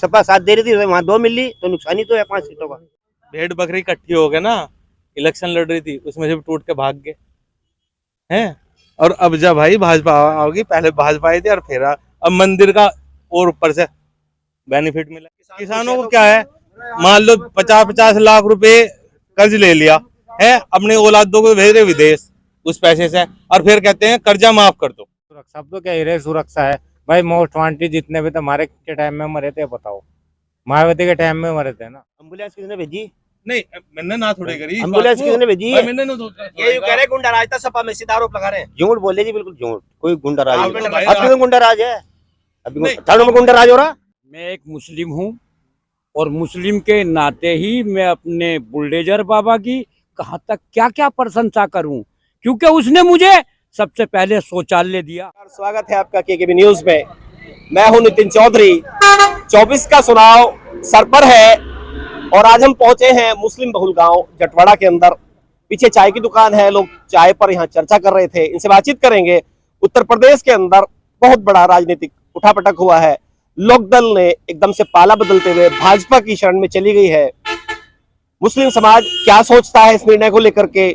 सपा साथ दे रही थी, वहाँ 2 मिल ली तो नुकसान ही तो है 5 सीटों का। भेड़ बकरी इकट्ठी हो गए ना, इलेक्शन लड़ रही थी उसमें से टूट के भाग गए हैं। और अब जब भाई भाजपा आओगी, पहले भाजपा आई थी और फिर अब मंदिर का और ऊपर से बेनिफिट मिला। किसानों को क्या है, मान लो 50-50 लाख रुपए कर्ज ले लिया है, अपने औलादों को भेज रहे विदेश उस पैसे से, और फिर कहते हैं कर्जा माफ कर दो। सुरक्षा तो क्या ही रहे, सुरक्षा है भाई। मोस्ट वांटेड जितने भी तो हमारे के टाइम में मरे थे, बताओ मायावती के टाइम में मरे थे ना। एम्बुलेंस किसने भेजी? नहीं, मैंने ना थोड़ी करी एम्बुलेंस किसने भेजी? मैंने ना ये कह रहे गुंडा राज था, सपा में सीधा आरोप लगा रहे हैं। झूठ बोले जी, बिल्कुल झूठ। कोई गुंडा राज आपने नहीं। तो भाई अभी तो गुंडा राज है, अभी नहीं। थानों में गुंडा राज हो रहा। मैं एक मुस्लिम हूँ और मुस्लिम के नाते ही मैं अपने बुलडोजर बाबा की कहाँ तक क्या क्या प्रशंसा करूं, क्योंकि उसने मुझे सबसे पहले शौचालय दिया। स्वागत है आपका केकेबी न्यूज में। मैं हूं नितिन चौधरी। 24 का चुनाव सर पर है और आज हम पहुंचे हैं मुस्लिम बहुल गांव जटवाड़ा के अंदर। पीछे चाय की दुकान है, लोग चाय पर यहाँ चर्चा कर रहे थे, इनसे बातचीत करेंगे। उत्तर प्रदेश के अंदर बहुत बड़ा राजनीतिक उठापटक हुआ है। लोकदल ने एकदम से पाला बदलते हुए भाजपा की शरण में चली गई है। मुस्लिम समाज क्या सोचता है इस निर्णय को लेकर के,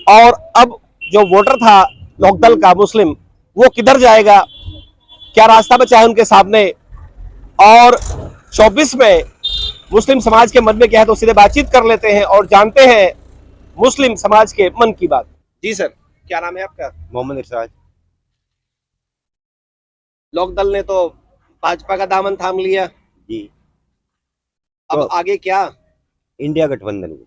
और अब जो वोटर था लोकदल का मुस्लिम, वो किधर जाएगा, क्या रास्ता बचा है उनके सामने, और 24 में मुस्लिम समाज के मन में क्या है, तो सीधे बातचीत कर लेते हैं और जानते हैं मुस्लिम समाज के मन की बात। जी सर, क्या नाम है आपका? मोहम्मद इरशाद। लोकदल ने तो भाजपा का दामन थाम लिया जी, अब तो आगे क्या? इंडिया गठबंधन।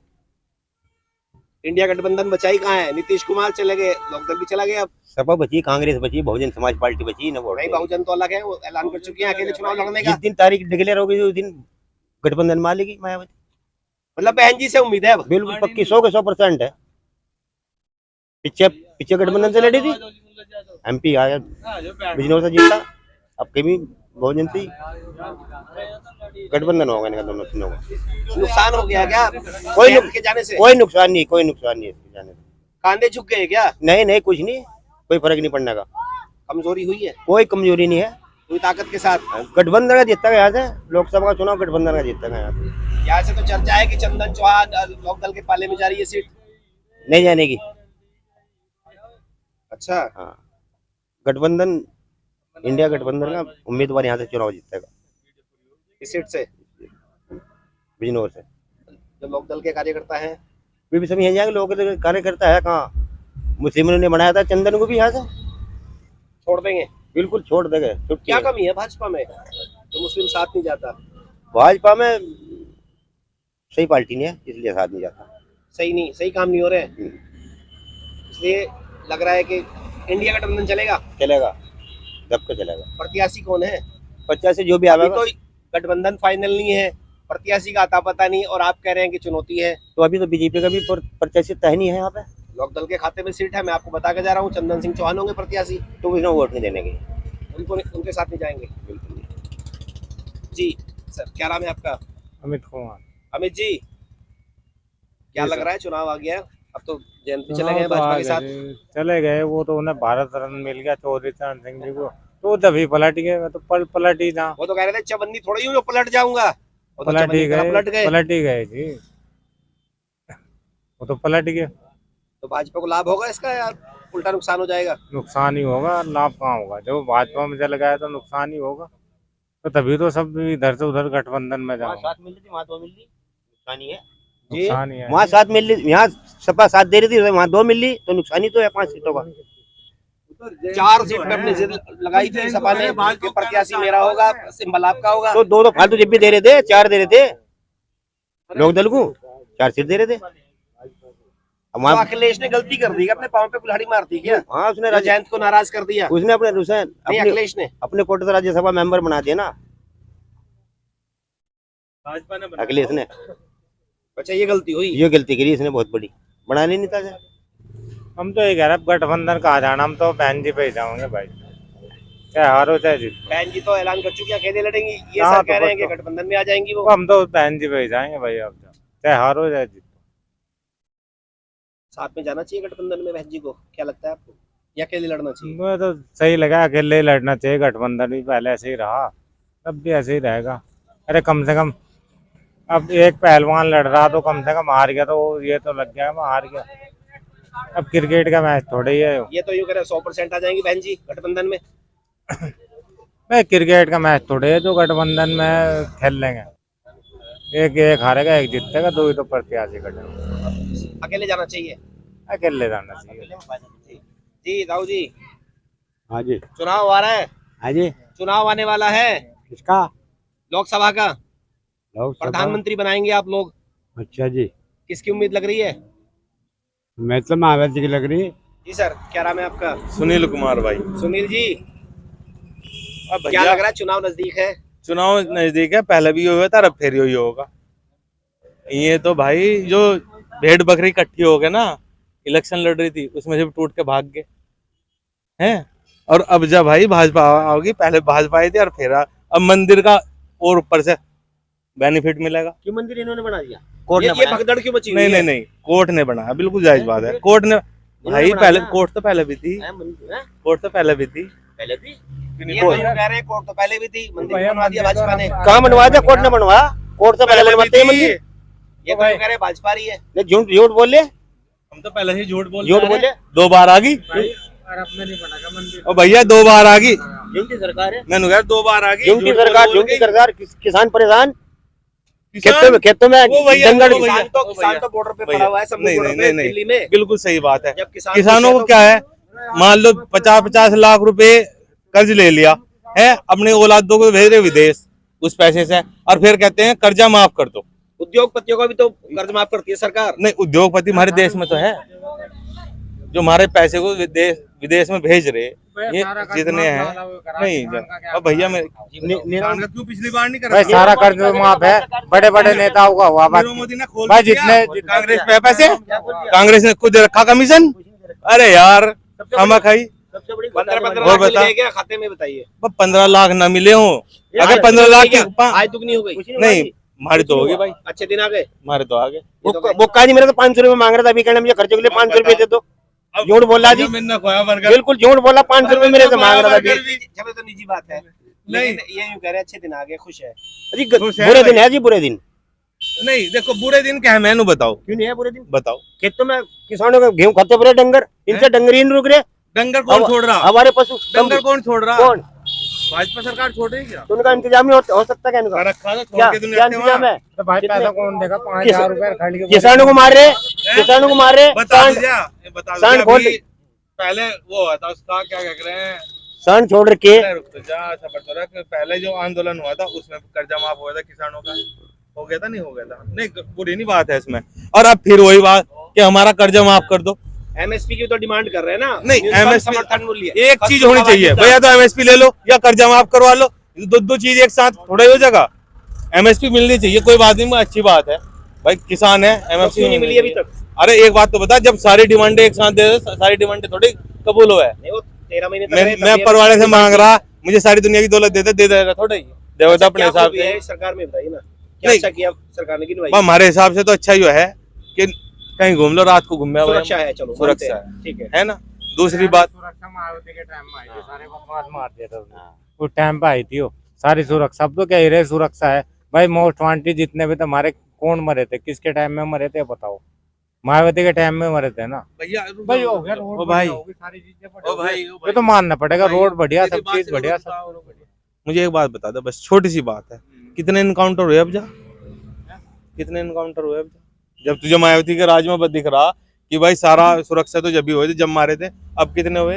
इंडिया गठबंधन बचाई कहाँ है? नीतीश कुमार चले गए, लोकदल भी चला गया। अब सपा बची, कांग्रेस बची, बहुजन समाज पार्टी बची न। वोट नहीं, बहुजन तो अलग है, वो ऐलान कर चुकी है अकेले चुनाव लड़ने का। जिस दिन तारीख डिक्लेयर होगी उस दिन गठबंधन मान लेगी मायावती। मतलब बहन जी से उम्मीद है अब? बिल्कुल पक्की, 100 के 100% है। पीछे गठबंधन से लड़ी थी, MP आया, बिजनौर से जीता, अब कभी बहुजन से गठबंधन होगा इनका, दोनों तीनों का। नुकसान हो गया क्या कोई बहन के जाने से? कोई नुकसान नहीं, कोई नुकसान नहीं इसके जाने से। कांधे झुक गए क्या? नहीं नहीं, कुछ नहीं, कोई फर्क नहीं पड़ने का। कमजोरी हुई है? कोई कमजोरी नहीं है, पूरी ताकत के साथ गठबंधन का जीतता है यहाँ से। लोकसभा का चुनाव गठबंधन का जीतता है यहाँ से। यहाँ से तो चर्चा है कि चंदन चौहान लोकदल के पाले में जा रही है सीट। नहीं जाने की। अच्छा, हाँ, गठबंधन, इंडिया गठबंधन का उम्मीदवार यहाँ से चुनाव जीतेगा, इस सीट से बिजनौर से। जो लोकदल के कार्यकर्ता हैं भी सब यहाँ जाएंगे। लोग कार्यकर्ता है कहाँ, मुस्लिमों ने बनाया था चंदन को भी यहाँ से छोड़ देंगे? बिल्कुल छोड़ देंगे। क्या कमी है भाजपा में तो मुस्लिम साथ नहीं जाता? भाजपा में सही पार्टी नहीं है, इसलिए साथ नहीं जाता। सही नहीं, सही काम नहीं हो रहे हैं, इसलिए लग रहा है कि इंडिया गठबंधन चलेगा। चलेगा, जब के चलेगा। प्रत्याशी कौन है? 50 से जो भी अभी आवेगा। तो गठबंधन फाइनल नहीं है, प्रत्याशी का आता पता नहीं, और आप कह रहे हैं कि चुनौती है। तो अभी तो बीजेपी का भी प्रत्याशी तय नहीं है यहाँ पे। लोकदल के खाते में सीट है, मैं आपको बता के जा रहा हूँ। चंदन सिंह चौहान होंगे प्रत्याशी, तो उसने वोट नहीं देने के, उनको उनके साथ नहीं जाएंगे। बिल्कुल नहीं। जी सर, क्या नाम है आपका? अमित कुमार। अमित जी, क्या जी लग सर। रहा है चुनाव आ गया, अब तो जयंत भी चले गए भाजपा के साथ? चले गए, वो तो उन्हें भारत रत्न मिल गया चौधरी चरण सिंह जी को, तो तभी पलट गए। मैं तो पलट ही था। वो तो कह रहे थे चवन्नी थोड़ी हूँ जो पलट जाऊंगा, वो तो पलट ही चवन्नी तरह गए, पलट ही गए जी, वो तो पलट गए। तो भाजपा को लाभ होगा इसका या उल्टा नुकसान हो जाएगा? नुकसान ही होगा, लाभ कहाँ होगा। जब भाजपा में चल गया तो नुकसान ही होगा, तो तभी तो सब इधर से उधर गठबंधन में जाओ। साथ मिल रही थी, वहाँ 2 मिल ली, नुकसान ही है। नुकसान ही है। वहाँ साथ मिल रही, यहाँ सपा साथ दे रही थी, वहाँ 2 मिल ली तो नुकसान ही तो है 5 सीटों का। 4 सीट पे अपनी जिद लगाई थी सपा ने कि प्रत्याशी मेरा होगा, सिंबल आपका होगा। तो 2 फालतू जब भी दे रहे थे, 4 दे रहे थे लोकदल को, 4 सीट दे रहे थे। तो अखिलेश ने गलती कर दी, अपने पांव पे कुल्हाड़ी मार दी क्या? हाँ, उसने जयंत को नाराज कर दिया। उसने अपने नहीं, अखिलेश ने अपने कोटे से राज्यसभा मेंबर बना दिया ना, भाजपा ने अखिलेश ने। अच्छा, ये गलती हुई? ये गलती करी इसने, बहुत बड़ी। बनाने नहीं था। हम तो ये कह रहे गठबंधन कहाँ जाना, हम तो बहन जी पे ही जाओगे भाई, चाहे हारो चाहे जीत। बहन जी तो ऐलान कर चुकी है अकेले लड़ेंगी, ये हाँ, सर तो कह रहे हैं बस कि गठबंधन में आ जाएंगी वो। हम तो बहन जी पे ही जाएंगे भाई, अब चाहे हारो चाहे जीत। साथ में जाना चाहिए गठबंधन में बहन जी को, क्या लगता है आपको, या अकेले लड़ना चाहिए? मुझे तो सही लगा, अकेले ही लड़ना चाहिए। गठबंधन भी पहले ऐसे ही रहा, अब भी ऐसे ही रहेगा। अरे कम से कम अब एक पहलवान लड़ रहा तो कम से कम हार गया तो ये तो लग गया मैं हार गया। अब क्रिकेट का मैच थोड़े ही है। ये तो यूं कह रहे 100% आ जाएंगी बहन जी गठबंधन में। भाई क्रिकेट का मैच थोड़े है जो गठबंधन में खेल लेंगे। एक एक हारेगा एक जीतेगा, दो ही तो प्रत्याशी खड़े। अकेले जाना चाहिए। अकेले जाना चाहिए। जी दाऊ जी, हाँ जी, चुनाव आ रहा है, हाँ जी। चुनाव आने वाला है किसका? लोकसभा का। लोकसभा? प्रधानमंत्री बनाएंगे आप लोग, अच्छा जी। किसकी उम्मीद लग रही है? मैं तो मायावती की लग रही है। जी सर, क्या नाम है आपका? सुनील कुमार भाई। सुनील जी, अब क्या भैया लग रहा है, चुनाव नजदीक है? चुनाव नजदीक है, पहले भी हुआ था, अब फिर यही होगा। ये तो भाई जो भेड़ बकरी इकट्ठी हो गए ना, इलेक्शन लड़ रही थी, उसमें से भी टूट के भाग गए हैं। और अब जब भाई भाजपा आओगी, पहले भाजपा आई थी और फिर अब मंदिर का और ऊपर से बेनिफिट मिलेगा। क्यों मंदिर इन्होंने बना दिया? कोर्ट ने ये बनाया। भगदड़ क्यों मची हुई नहीं है? नहीं नहीं, कोर्ट ने बनाया, बिल्कुल जायज बात है। कोर्ट ने भाई बना पहले दिया। कोर्ट तो पहले भी थी, हैं, मंदिर, हैं? कोर्ट तो पहले भी थी। पहले भी क्यों नहीं ये तो बोल- यूं कह रहे हैं कोर्ट तो पहले भी थी, मंदिर भैया, बनवा दिया मंदिर तो भाजपा ने। कहाँ बनवाया था? कोर्ट ने बनवाया। कोर्ट से पहले पहले भी बनवाते हैं थी। मंदिर। ये तो यूं कह रहे हैं भाजपा रही है। नहीं, झूठ झूठ बोले, हम तो पहले ही झूठ बोल झूठ बोले। 2 बार आ गई और अपने नहीं बना मंदिर। और भैया 2 बार आ गई। जिनकी सरकार है, मैंने कहा 2 बार आ गई। जिनकी झूठ सरकार, बोल बोल जिनकी के। सरकार, किसान परेशान, किसान- खेतों में वो भैया, जंगल। वो भैया, किसान तो बॉर्डर पे भैया, पड़ा हुआ है, सब नहीं, बॉर्डर नहीं, पे नहीं, दिल्ली में। बिल्कुल सही बात है। जब किसान किसानों को क्या है, मान लो 50-50 लाख रुपए कर्ज ले लिया है, अपने औलादों को भेज रहे विदेश उस पैसे से, और फिर कहते हैं कर्जा माफ कर दो। उद्योगपतियों का भी तो कर्ज माफ करती है सरकार। नहीं, उद्योगपति हमारे देश में तो है, जो हमारे पैसे को विदेश में भेज रहे, ये जितने हैं। नहीं अब भैया मैं क्यों पिछली बार नहीं भाई सारा कर्ज माफ है, बड़े बड़े नेताओं का हुआ बात। मोदी ने खोल भाई दिया। जितने कांग्रेस पे पैसे, कांग्रेस ने खुद रखा कमीशन। अरे यार खामा खाई। सबसे बड़ी 15-15 और लाख मिल बता। गए क्या खाते में, बताइए? 15 लाख ना मिले हो, अगर 15 लाख की आज दुगनी हो गई। नहीं, हमारी तो होगी भाई, अच्छे दिन आ गए। हमारे तो आगे। बुक्का जी मेरे तो 500 रुपए मांग रहा था, अभी कहना मुझे खर्चे के लिए 500 रुपए दे दो। झूठ बोला जी, बिल्कुल झूठ बोला। 500 रुपए मेरे से मांग रहा था अभी। चलो तो निजी बात है, नहीं। लेकिन ये यूं कह रहे हैं अच्छे दिन आ गए, खुश है। अजी खुश है बुरे भाई। दिन है जी, बुरे दिन। नहीं देखो, बुरे दिन क्या है, मैंने बताओ, क्यों नहीं है बुरे दिन? बताओ। खेतों में किसानों का गेहूं खाते पड़े डंगर, इनसे डंगर ही नहीं रुक रहे। डंगर कौन छोड़ रहा? हमारे पशु डंगर कौन छोड़ रहा? कौन? भाजपा सरकार छोड़ रही है क्या? तो उनका इंतजाम नहीं हो सकता क्या इनका? रखा था, छोड़ क्या के तो नहीं क्या रखते इंतजाम वहाँ। है? तो भाई पैसा कौन देगा? 5,000 रुपए खड़ी के किसानों को मार रहे, किसानों को मार रहे। बता सांड दीजिए, ये बता सांड दीजिए, खोल अभी पहले वो हुआ था, उसका क्या कह रहे हैं, सांड छोड़ के रुक तो जा, सबर तो रख। पहले जो आंदोलन हुआ था उसमें कर्जा माफ हुआ था किसानों का, हो गया था, नहीं हो गया था? नहीं, बुरी नहीं बात है इसमें। और अब फिर वही बात कि हमारा कर्जा माफ कर दो। एमएसपी की तो डिमांड कर रहे हैं ना। नहीं, न्यूनतम MSP समर्थन मूल्य एक चीज होनी चाहिए भैया, तो एमएसपी ले लो या कर्जा माफ करवा लो, दो चीज एक साथ थोड़ा ही हो जाएगा। एमएसपी मिलनी चाहिए, कोई बात नहीं, अच्छी बात है भाई, किसान है। एमएसपी क्यों नहीं मिली अभी तक? अरे एक बात तो बता, जब सारी डिमांडें एक साथ दे दो, सारी डिमांडें थोड़ी कबूल हो है। नहीं, वो 13 महीने तक मैं रहे, तब मैं भी परवाने से मांग रहा, मुझे सारी दुनिया की दौलत दे देगा थोड़ा ही, देगा तो अपने क्या हिसाब खूबी है से। इस सरकार में, बताइए ना क्या नहीं। अच्छा किया सरकार ने, गिनवाइए। बस हमारे हिसाब से तो अच्छा ही है कि कहीं घूम लो, रात को घूमे सुरक्षा है, चलो सुरक्षा मानते हैं, ठीक है। है ना। दूसरी बात, सुरक्षा मायावती के टाइम में आई थी, सारे बकवास मार दिया था उसने। उस टाइम पे आई थी वो सारी सुरक्षा। अब तो कह ही रहे सुरक्षा है। भाई मोस्ट वांटेड जितने भी थे हमारे, कौन मरे थे, किसके टाइम में मरे थे बताओ? मायावती के टाइम में मरे थे ना। भैया भाई हो गया रोड ओ भाई, बढ़िया होगी, सारी चीजें बढ़िया ओ भाई, होगी। ये तो मानना पड़ेगा, भाई, रोड बढ़िया, मेरी सब बात चीज से बढ़िया, बताओ, सब बढ़िया। मुझे एक बात बता दो, बस छोटी सी बात है, कितने इनकाउंटर हुए अब जा? कितने इनकाउंटर हुए अब जा? जब तुझे मायावती के राज में दिख रहा कि भाई सारा सुरक्षा तो जब भी हुए थे, जब मारे थे, अब कितने हुए?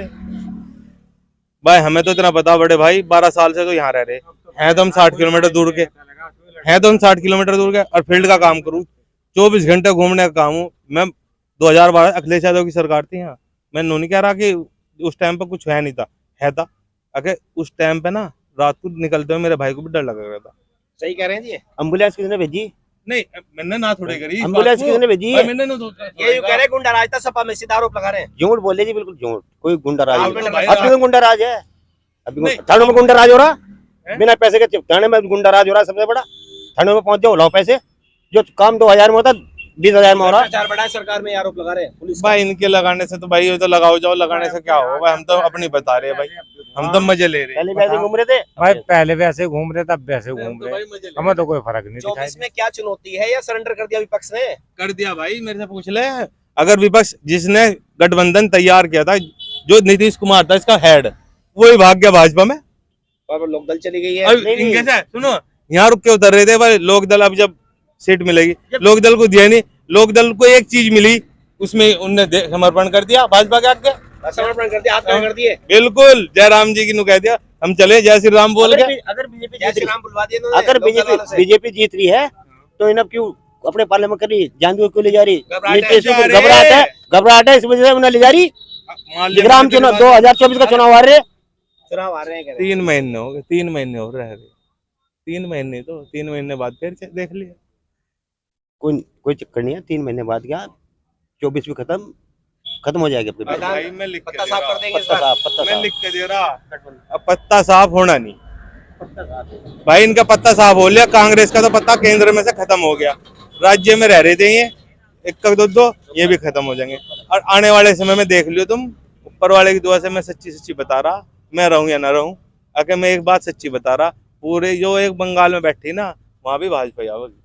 भाई हमें तो इतना पता, बड़े भाई 12 साल से तो यहाँ रह रहे हैं, तो हम 60 किलोमीटर दूर के हैं, तो हम 60 किलोमीटर दूर के, और फील्ड का काम करूँ, 24 घंटे घूमने का काम हूँ मैं। 2012 अखिलेश यादव की सरकार थी यहाँ, मैं नहीं कह रहा कि उस टाइम पे कुछ है नहीं था, है था। अगर उस टाइम पे ना रात को निकलते हुए मेरे भाई को भी डर लग रहा था। सही कह रहे हैं जी। एम्बुलेंस किसने भेजी? नहीं, मैंने ना थोड़ी करी इस एम्बुलेंस बात को। किसने भेजी? भाई, मैंने ये यूं कह रहे हैं गुंडा राज था, सपा में सीधा आरोप लगा रहे हैं। झूठ बोले जी, बिल्कुल झूठ। कोई गुंडा राज आप नहीं। तो भाई अभी तो गुंडा राज है, अभी नहीं। थानों में गुंडा राज हो रहा है? बिना पैसे के। थाने में गुंडा राज हो रहा है सबसे बड़ा। थानों में पहुंच जाओ, लाओ पैसे, जो काम 2000 में होता 20,000 में हो रहा। भ्रष्टाचार बढ़ा है सरकार में, ये आरोप लगा रहे हैं पुलिस का। भाई इनके लगाने से तो भाई ये तो लगाओ जाओ, लगाने से क्या हो भाई, हम तो अपनी बता रहे हैं भाई। हम तो मजे ले रहे हैं। पहले भी ऐसे घूम रहे थे। भाई पहले वैसे घूम रहे तब वैसे घूम तो रहे, भाई मजे ले हमें तो कोई फर्क नहीं दिखाई 24 में क्या चुनौती है या सरेंडर कर दिया विपक्ष ने? कर दिया भाई, मेरे से पूछ ले। अगर विपक्ष जिसने गठबंधन तैयार किया था, जो नीतीश कुमार था इसका हेड, वही भाग गया भाजपा में। और लोकदल चली गई है। अब इनके से सुनो, यहाँ रुक के उतर रहे थे भाई लोकदल, अब जब सीट मिलेगी, लोकदल को दिया नहीं, लोकदल को एक चीज मिली, उसमें उनने समर्पण कर दिया भाजपा के आगे। समर्पण कर दिया, हाथ खड़े कर दिए। बिल्कुल, जयराम जी की नु कह दिया हम चले जय श्री राम बोल के। अगर बीजेपी जय श्री राम बुलवा दिए इन्होंने अगर लोकदल वालों से। बीजेपी जीत रही है तो इन्हें क्यों अपने पाले में करी जानदू क्यों ले जा रही? घबराहट है, नीतीश को जा रहे। घबराहट है, इस वजह से उन्हें ले जा रही। मान लिया विक्रम चुनाव 2024 का चुनाव आ रहे हैं। चुनाव आ रहे हैं कह रहे 3 महीने हो गए, 3 महीने हो रहे हैं। 3 महीने तो 3 महीने बाद फिर देख लिया। कोई चक्कर नहीं है, 3 महीने बाद क्या 24 भी खत्म हो जाएगी अपनी बात। भाई मैं लिख के पत्ता दे साफ रहा, कर देंगे इस पत्ता बार। साफ, पत्ता मैं साफ। लिख के दे रहा, अब पत्ता साफ होना नहीं भाई, इनका पत्ता साफ हो लिया। कांग्रेस का तो पत्ता केंद्र में से खत्म हो गया, राज्य में रह रहे थे ये एक दो ये भी खत्म हो जाएंगे। और आने वाले समय में देख लियो तुम, ऊपर वाले की दुआ से मैं सच्ची बता रहा, मैं रहूं या ना रहूं, अगर मैं एक बात सच्ची बता रहा, पूरे जो एक बंगाल में बैठी ना, वहां भी भाजपा आओगी।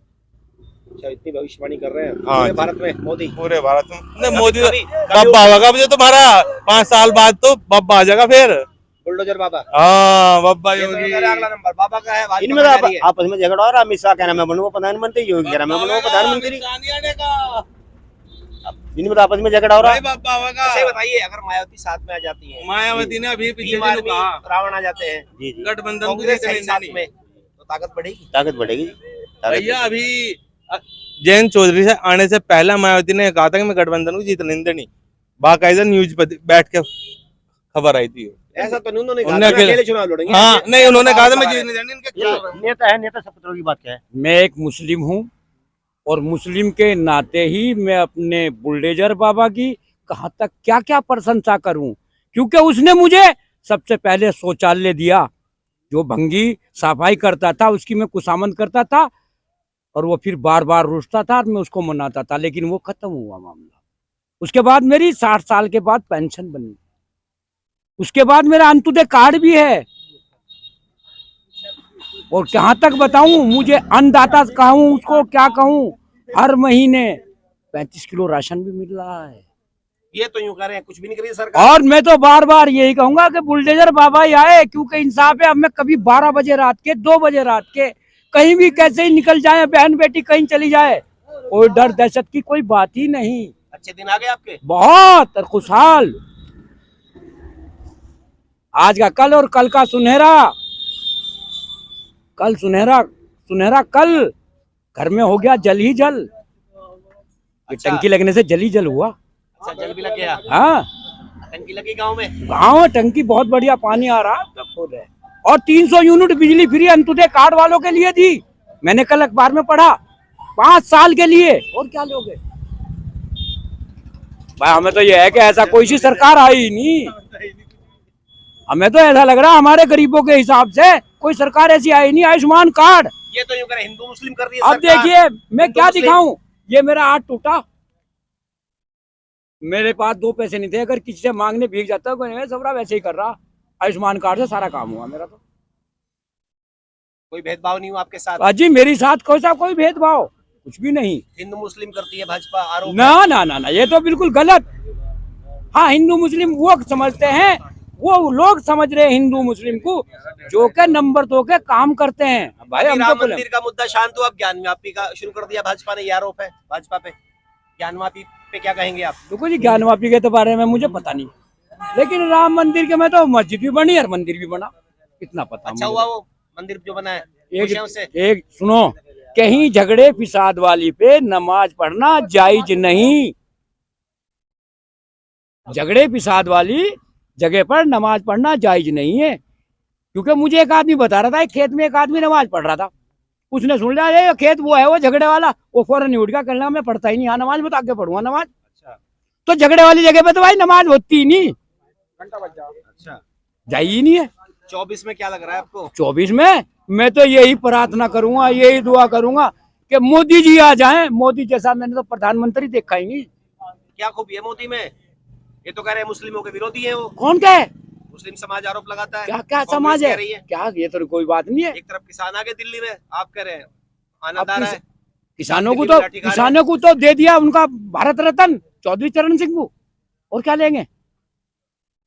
अच्छा, इतनी भविष्यवाणी कर रहे हैं हाँ पूरे जी। भारत में मोदी। पूरे भारत में नहीं, मोदी कभी- बब्बा होगा जो तुम्हारा 5 साल बाद, तो बब्बा आ जाएगा फिर। बुलडोजर बाबा। हाँ बब्बा ये तो योगी। मेरा अगला नंबर बाबा का है, भाजपा इनमें का तो जारी है। आपस में झगड़ा हो रहा है। अमित शाह कह रहा मैं बनूंगा प्रधानमंत्री, योगी कह रहा मैं बनूंगा प्रधानमंत्री। इनमें तो आपस में झगड़ा हो रहा भाई है। बब्बा होगा। अच्छा, ये बताइए अगर मायावती साथ में आ जाती है, मायावती ने अभी पीछे टीम से आर्मी, कहा रावण आ जाते हैं, जी जी, गठबंधन को कांग्रेस जीतने है साथ नहीं। में, तो ताकत बढ़ेगी। ताकत बढ़ेगी। ताकत भैया अभी जयंत चौधरी से आने से पहला मायावती ने कहा था कि मैं गठबंधन को जीतने नहीं देनी, बाकायदा न्यूज पर बैठ के खबर आई थी। ऐसा तो नहीं उन्होंने कहा उन्होंने कि मैं अकेले चुनाव लड़ेंगे। हाँ ऐसे- नहीं, उन्होंने कहा था मैं ऐसे जीतने देनी इनके ये खिलाफ। नेता है, नेता शपथों की बात क्या है? मैं एक मुस्लिम हूँ और मुस्लिम के नाते ही मैं अपने बुल्डेजर बाबा की कहाँ तक क्या क्या प्रशंसा करूं, क्योंकि उसने मुझे सबसे पहले शौचालय दिया। जो भंगी सफाई करता था उसकी मैं खुशामद करता था और वो फिर बार बार रूठता था और मैं उसको मनाता था, लेकिन वो खत्म हुआ मामला। उसके बाद मेरी 60 साल के बाद पेंशन बनी, उसके बाद मेरा अंत्योदय कार्ड भी है। और कहाँ तक बताऊं, मुझे अन्नदाता कहूं उसको क्या कहूं, हर महीने 35 किलो राशन भी मिल रहा है। ये तो यूं कह रहे हैं कुछ भी नहीं करी सरकार। और मैं तो बार बार यही कहूंगा कि बुल्डेजर बाबा ही आए, क्योंकि इंसाफ है। अब मैं कभी 12 बजे रात के 2 बजे रात के कहीं भी कैसे ही निकल जाए, बहन बेटी कहीं चली जाए, कोई डर दहशत की कोई बात ही नहीं। अच्छे दिन आ गए आपके। बहुत खुशहाल, आज का कल और कल का सुनहरा, कल सुनहरा सुनहरा कल घर में हो गया जल ही जल। अच्छा। टंकी लगने से जल ही जल हुआ। अच्छा, जल भी लग गया। हाँ, टंकी लगी गांव में। गाँव में टंकी बहुत बढ़िया पानी आ रहा है। और 300 यूनिट बिजली फ्री अंत्योदय कार्ड वालों के लिए दी, मैंने कल अखबार में पढ़ा, 5 साल के लिए। और क्या लोगे भाई, हमें तो यह है कि ऐसा कोई सी सरकार आई ही नहीं। हमें तो ऐसा लग रहा हमारे गरीबों के हिसाब से कोई सरकार ऐसी आई नहीं। आयुष्मान कार्ड, ये तो यूं कह रहे हिंदू मुस्लिम कर रही है अब सरकार। देखिए मैं क्या मुस्लिम। दिखाऊं, ये मेरा हाथ टूटा, मेरे पास 2 पैसे नहीं थे, अगर किसी से मांगने भीग जाता कोई सबरा वैसे ही कर रहा। आयुष्मान कार्ड से सारा काम हुआ मेरा। तो कोई भेदभाव नहीं हुआ आपके साथ। अजी मेरी साथ कोई भेदभाव कुछ भी नहीं। हिंदू मुस्लिम करती है भाजपा, आरोप ना ना ना ना, ये तो बिल्कुल गलत। हाँ, हिंदू मुस्लिम वो समझते हैं, वो लोग समझ रहे हैं हिंदू मुस्लिम को जो के नंबर 2 के काम करते हैं। भाई हम तो राम बोले मंदिर का मुद्दा शांत हुआ, अब ज्ञानवापी का शुरू कर दिया भाजपा ने, ये आरोप है भाजपा पे। ज्ञानवापी पे क्या कहेंगे आप? देखो जी, ज्ञानवापी के तो बारे में मुझे पता नहीं, लेकिन राम मंदिर के में तो मस्जिद भी बनी और मंदिर भी बना, इतना पता। अच्छा हुआ वो मंदिर जो बना है खुशियों से। एक सुनो, कहीं झगड़े फिसाद वाली पे नमाज पढ़ना जायज नहीं। झगड़े फिसाद वाली जगह पर नमाज पढ़ना जायज नहीं है, क्योंकि मुझे एक आदमी बता रहा था, एक खेत में एक आदमी नमाज पढ़ रहा था, उसने सुन लिया ये खेत वो है वो झगड़े वाला, वो फौरन नहीं उठ गया, कहना मैं पढ़ता ही नहीं यहाँ नमाज, मैं तो आगे पढ़ूंगा नमाज। तो झगड़े वाली जगह पे तो भाई नमाज होती ही नहीं, अच्छा, जाई ही नहीं है। 24 में क्या लग रहा है आपको? 24 में मैं तो यही प्रार्थना करूंगा, यही दुआ करूंगा कि मोदी जी आ जाएं। मोदी जैसा मैंने तो प्रधानमंत्री देखा ही नहीं। क्या खूबी है मोदी में? ये तो कह रहे हैं मुस्लिमों के विरोधी है वो। कौन कहे? मुस्लिम समाज आरोप लगाता है, क्या क्या कांग्रेस समाज कह है रही है। क्या, ये तो कोई बात नहीं है। एक तरफ किसान आगे दिल्ली में, आप कह रहे हैं आनंद अब आ रहा है। किसानों को दिल्ली तो में लाठीचार्ज है। किसानों को तो दे दिया उनका भारत रत्न चौधरी चरण सिंह को, और क्या लेंगे।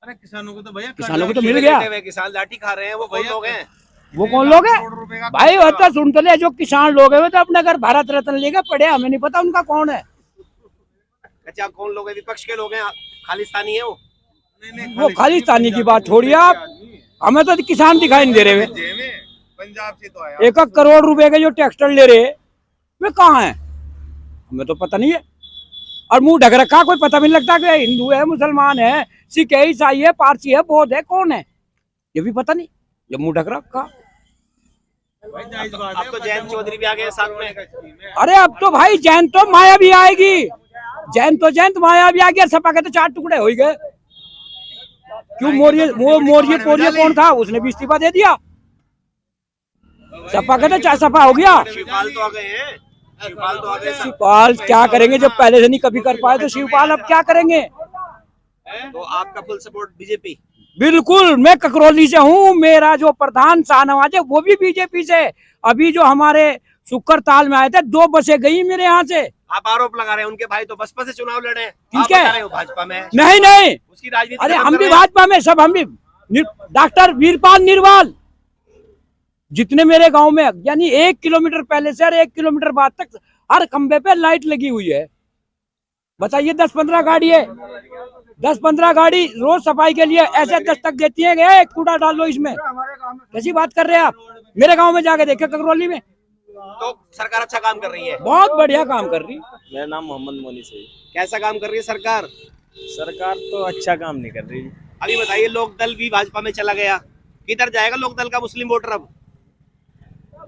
अरे किसानों को तो भैया किसानों को तो किले मिल गया। लेटे हुए किसान लाठी खा रहे हैं, वो कौन लोग हैं? वो कौन लोग हैं भाई, वो तो सुन तो ले, जो किसान लोग हैं वो तो अपने घर भारत रत्न लेके पड़े, हमें नहीं पता उनका कौन है। अच्छा, कौन लोग हैं? विपक्ष के लोग हैं, खालिस्तानी है वो। वो खालिस्तानी की बात छोड़िए आप, हमें तो किसान दिखाई नहीं दे रहे। वे पंजाब से तो आया 1 करोड़ रुपए के जो ट्रैक्टर ले रहे वे कहाँ है, हमें तो पता नहीं है। और मुंह ढक रखा, कोई पता भी नहीं लगता कि हिंदू है, मुसलमान है, सिख है, ईसाई है, पारसी है, बौद्ध है, कौन है ये भी पता नहीं, जब मुंह ढक रखा। अब तो जयंत चौधरी भी आ गए साथ में। अरे अब तो भाई जैन तो माया भी आएगी, जयंत माया भी आ गया, सपा के तो 4 टुकड़े हो ही गए। क्यों मोरिये कौन था, उसने भी इस्तीफा दे दिया। सपा के तो 4 सपा हो गया। शिवपाल तो आ गए हैं, शिवपाल तो आ गए। शिवपाल क्या करेंगे, जब पहले से नहीं कभी कर पाए तो शिवपाल अब क्या करेंगे। तो आपका फुल सपोर्ट बीजेपी? बिल्कुल, मैं ककरौली से हूँ, मेरा जो प्रधान शाहनवाज है वो भी बीजेपी से। अभी जो हमारे शुक्र ताल में आए थे, 2 बसें गई मेरे यहाँ से। आप आरोप लगा रहे हैं उनके भाई तो बसपा से चुनाव लड़े हैं, ठीक आप है। बता रहे हो भाजपा में। नहीं उसकी राजनीति अरे खत्म हम कर भी रहे हैं। भाजपा में, सब हम भी। डॉक्टर वीरपाल निर्वाल जितने मेरे गांव में, यानी 1 किलोमीटर पहले से और 1 किलोमीटर बाद तक हर खंबे पे लाइट लगी हुई है। बताइए 10-15 गाड़ी है, 10-15 गाड़ी रोज सफाई के लिए ऐसे दस्तक देती है, गया कूड़ा डाल लो इसमें। कैसी बात कर रहे हैं आप, मेरे गांव में जाके देखे ककरौली में। तो सरकार अच्छा काम कर रही है? बहुत बढ़िया काम कर रही। मेरा नाम मोहम्मद मोनी से। कैसा काम कर रही है सरकार? सरकार तो अच्छा काम नहीं कर रही। अभी बताइए, लोकदल भी भाजपा में चला गया, किधर जाएगा लोकदल का मुस्लिम वोटर अब?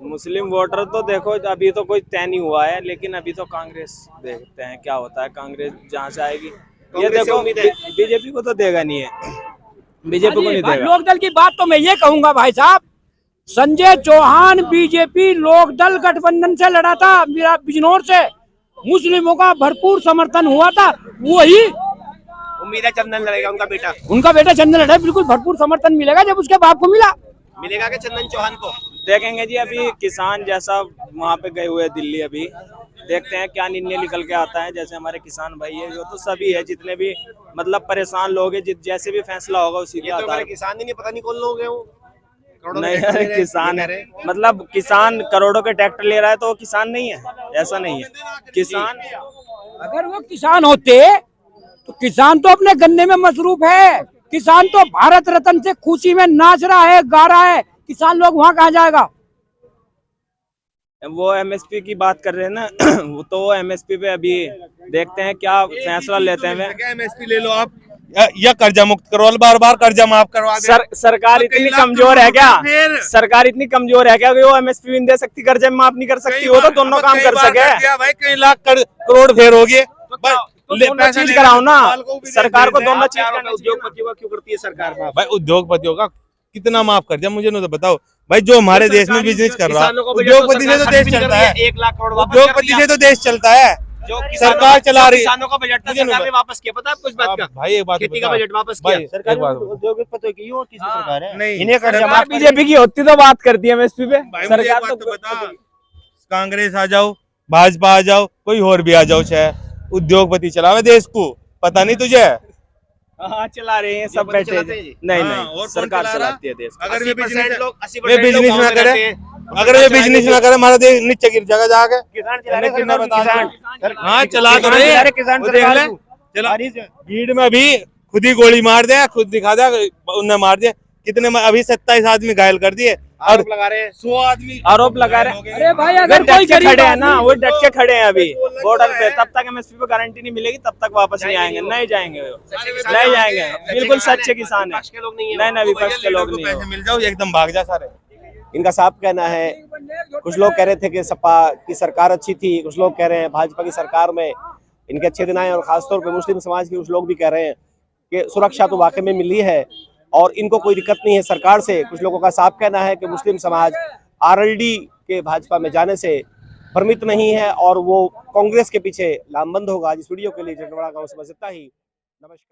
मुस्लिम वोटर तो देखो अभी तो कोई तय नहीं हुआ है, लेकिन अभी तो कांग्रेस देखते हैं क्या होता है, कांग्रेस जहाँ से आएगी। ये कांग्रेस से देखो उम्मीद है? बीजेपी को तो देगा नहीं है, बीजेपी को नहीं देगा। लोकदल की बात तो मैं ये कहूंगा भाई साहब, संजय चौहान बीजेपी लोकदल गठबंधन से लड़ा था, मेरा बिजनौर से मुस्लिमों का भरपूर समर्थन हुआ था, वही उम्मीद है चंदन लड़ेगा, उनका बेटा चंदन लड़ा, बिल्कुल भरपूर समर्थन मिलेगा जब उसके बाप को मिलेगा कि चंदन चौहान को? देखेंगे जी, अभी किसान जैसा वहाँ पे गए हुए दिल्ली, अभी देखते हैं क्या निर्णय निकल के आता है। जैसे हमारे किसान भाई है, जो तो सभी है, जितने भी मतलब परेशान लोग हैं, जैसे भी फैसला होगा उसी के आधार। किसान ही नहीं, पता नहीं कौन लोग हैं वो। नहीं यार, किसान है, मतलब किसान करोड़ों के ट्रैक्टर ले रहा है तो वो किसान नहीं है, ऐसा नहीं है। किसान अगर वो किसान होते तो किसान तो अपने गन्ने में मसरूफ है, किसान तो भारत रत्न से खुशी में नाच रहा है, गा रहा है, किसान लोग वहाँ कहाँ जाएगा। वो एमएसपी की बात कर रहे हैं ना वो तो एमएसपी पे अभी देखते हैं क्या फैसला लेते हैं। एमएसपी ले लो आप, या कर्जा मुक्त करवा लो, बार कर्जा माफ करवा दे। सरकार इतनी कमजोर है क्या? सरकार इतनी कमजोर है क्या कि वो एमएसपी भी नहीं दे सकती, कर्जा माफ नहीं कर सकती? वो तो दोनों काम कर सके भाई, कई लाख करोड़ फेर हो गए। दोनों चीज कराओ ना, सरकार को दोनों चीज करना। उद्योगपतियों का क्यों करती है सरकार माफ? भाई उद्योगपतियों का कितना माफ कर दिया, मुझे नहीं तो बताओ भाई। जो हमारे देश में बिजनेस कर रहा है, उद्योगपति से तो देश चलता है, 1 लाख करोड़ वापस उद्योगपति से तो देश चलता है। जो सरकार चला रही है। किसानों का बजट था, सरकार ने वापस किया, पता है आपको इस बात का? भाई एक बात खेती का बजट वापस किया सरकार उद्योगपति की और किसी सरकार है नहीं, इन्हें कर्जा सरकार माफ बीजेपी की होती तो बात करती है एमएसपी पे। सरकार तो बता, कांग्रेस आ जाओ, भाजपा आ जाओ, कोई और भी आ जाओ, चाहे उद्योगपति चलावे देश को, पता नहीं तुझे? हाँ चला रहे हैं सब बैठे हैं। नहीं सरकार चलाती है देश। अगर वे बिजनेस ना ना करे, अगर वे बिजनेस ना करे, हमारा देश नीचे गिर जाएगा जाके। किसान चला रहे हैं, हाँ चला तो रहे हैं, किसान वो देख ले, चला भीड़ में भी खुद ही गोली मार दिया, खुद दिखा दिया, उन्हें मार दिया। कितने अभी 27 आदमी घायल कर दिए और आरोप लगा रहे हैं 100 आदमी आरोप लगा रहे हैं। अरे भाई अगर डट के खड़े हैं ना, वो डट के खड़े हैं अभी बॉर्डर पे, तब तक एमएसपी पे गारंटी नहीं मिलेगी, तब तक वापस नहीं आएंगे, नहीं जाएंगे, नहीं जाएंगे। बिल्कुल सच्चे किसान है, नहीं विपक्ष के लोग नहीं है। पैसे मिल जाओ एकदम भाग जा सारे। इनका साफ कहना है, कुछ लोग कह रहे थे कि सपा की सरकार अच्छी थी, कुछ लोग कह रहे हैं भाजपा की सरकार में इनके अच्छे दिन आए, और खासतौर पे मुस्लिम समाज के कुछ लोग भी कह रहे हैं कि सुरक्षा तो वाकई में मिली है और इनको कोई दिक्कत नहीं है सरकार से। कुछ लोगों का साफ कहना है कि मुस्लिम समाज आरएलडी के भाजपा में जाने से भ्रमित नहीं है और वो कांग्रेस के पीछे लामबंद होगा। इस वीडियो के लिए जटवाड़ा गांव से बस इतना ही। नमस्कार।